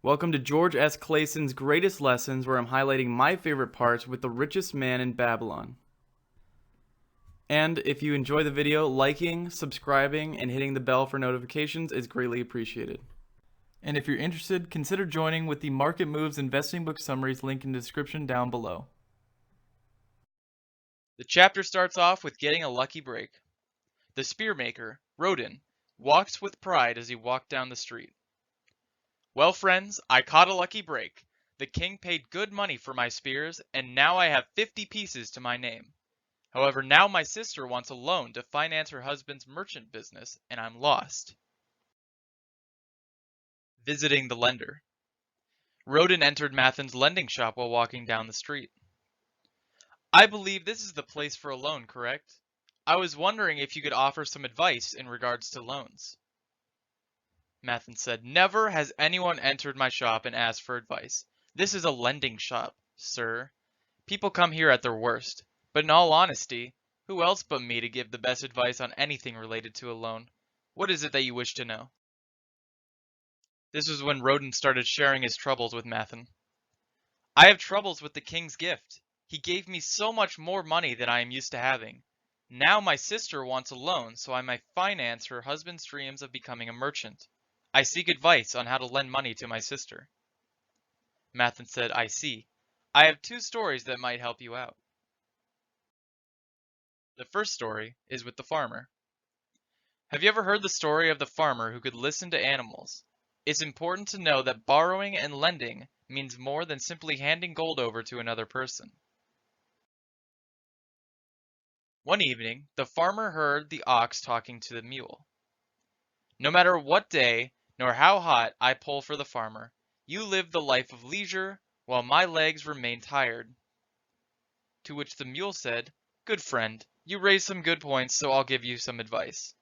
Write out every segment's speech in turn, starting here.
Welcome to George S. Clason's Greatest Lessons, where I'm highlighting my favorite parts with the richest man in Babylon. And if you enjoy the video, liking, subscribing, and hitting the bell for notifications is greatly appreciated. And if you're interested, consider joining with the Market Moves Investing Book Summaries link in the description down below. The chapter starts off with getting a lucky break. The spearmaker, Rodin, walks with pride as he walked down the street. Well, friends, I caught a lucky break. The king paid good money for my spears, and now I have 50 pieces to my name. However, now my sister wants a loan to finance her husband's merchant business, and I'm lost. Visiting the lender. Rodin entered Mathon's lending shop while walking down the street. I believe this is the place for a loan, correct? I was wondering if you could offer some advice in regards to loans. Mathon said, Never has anyone entered my shop and asked for advice. This is a lending shop, sir. People come here at their worst. But in all honesty, who else but me to give the best advice on anything related to a loan? What is it that you wish to know? This was when Rodin started sharing his troubles with Mathon. I have troubles with the king's gift. He gave me so much more money than I am used to having. Now my sister wants a loan so I might finance her husband's dreams of becoming a merchant. I seek advice on how to lend money to my sister. Mathon said, I see. I have two stories that might help you out. The first story is with the farmer. Have you ever heard the story of the farmer who could listen to animals? It's important to know that borrowing and lending means more than simply handing gold over to another person. One evening, the farmer heard the ox talking to the mule. No matter what day, nor how hot I pull for the farmer, you live the life of leisure, while my legs remain tired. To which the mule said, Good friend, you raise some good points, so I'll give you some advice.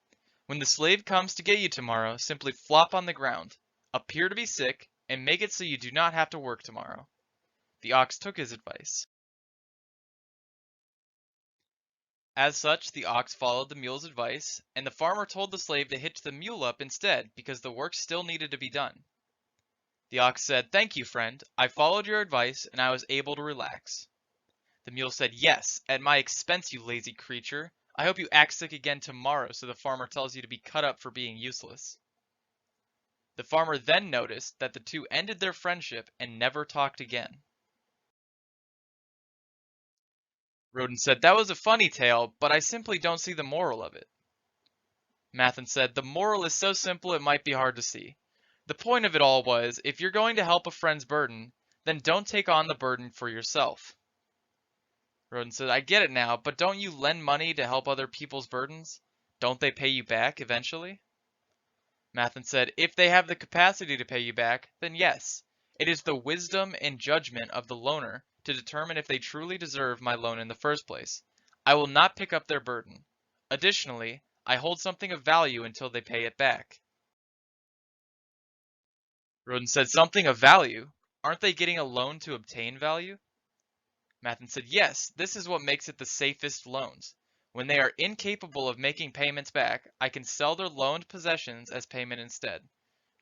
When the slave comes to get you tomorrow, simply flop on the ground, appear to be sick, and make it so you do not have to work tomorrow. The ox took his advice. As such, the ox followed the mule's advice, and the farmer told the slave to hitch the mule up instead because the work still needed to be done. The ox said, Thank you, friend. I followed your advice, and I was able to relax. The mule said, Yes, at my expense, you lazy creature. I hope you act sick again tomorrow so the farmer tells you to be cut up for being useless. The farmer then noticed that the two ended their friendship and never talked again. Rodin said, That was a funny tale, but I simply don't see the moral of it. Mathon said, The moral is so simple it might be hard to see. The point of it all was, if you're going to help a friend's burden, then don't take on the burden for yourself. Rodin said, I get it now, but don't you lend money to help other people's burdens? Don't they pay you back eventually? Mathon said, If they have the capacity to pay you back, then yes. It is the wisdom and judgment of the loaner to determine if they truly deserve my loan in the first place. I will not pick up their burden. Additionally, I hold something of value until they pay it back. Rodin said, Something of value? Aren't they getting a loan to obtain value? Mathon said, Yes, this is what makes it the safest loans. When they are incapable of making payments back, I can sell their loaned possessions as payment instead.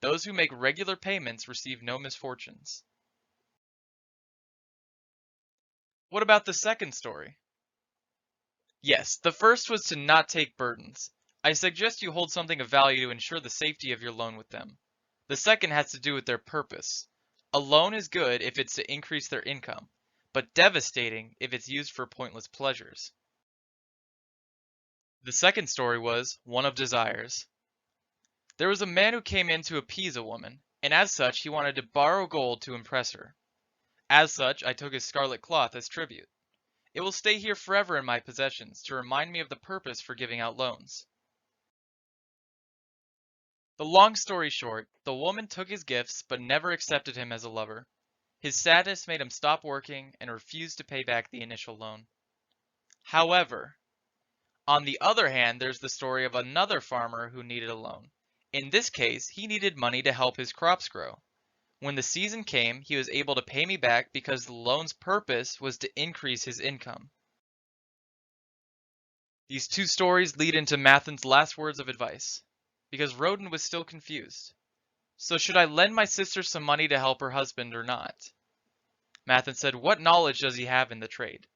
Those who make regular payments receive no misfortunes. What about the second story? Yes, the first was to not take burdens. I suggest you hold something of value to ensure the safety of your loan with them. The second has to do with their purpose. A loan is good if it's to increase their income, but devastating if it's used for pointless pleasures. The second story was one of desires. There was a man who came in to appease a woman, and as such he wanted to borrow gold to impress her. As such, I took his scarlet cloth as tribute. It will stay here forever in my possessions to remind me of the purpose for giving out loans. The long story short, the woman took his gifts but never accepted him as a lover. His sadness made him stop working and refused to pay back the initial loan. However, on the other hand, there's the story of another farmer who needed a loan. In this case, he needed money to help his crops grow. When the season came, he was able to pay me back because the loan's purpose was to increase his income. These two stories lead into Mathon's last words of advice, because Rodin was still confused. So should I lend my sister some money to help her husband or not? Mathon said, what knowledge does he have in the trade?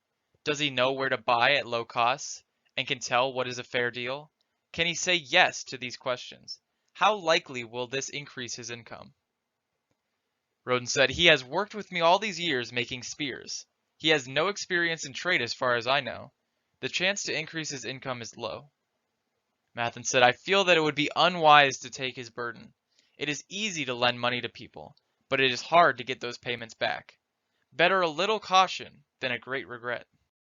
Does he know where to buy at low costs and can tell what is a fair deal? Can he say yes to these questions? How likely will this increase his income? Roden said, he has worked with me all these years making spears. He has no experience in trade as far as I know. The chance to increase his income is low. Mathon said, I feel that it would be unwise to take his burden. It is easy to lend money to people, but it is hard to get those payments back. Better a little caution than a great regret.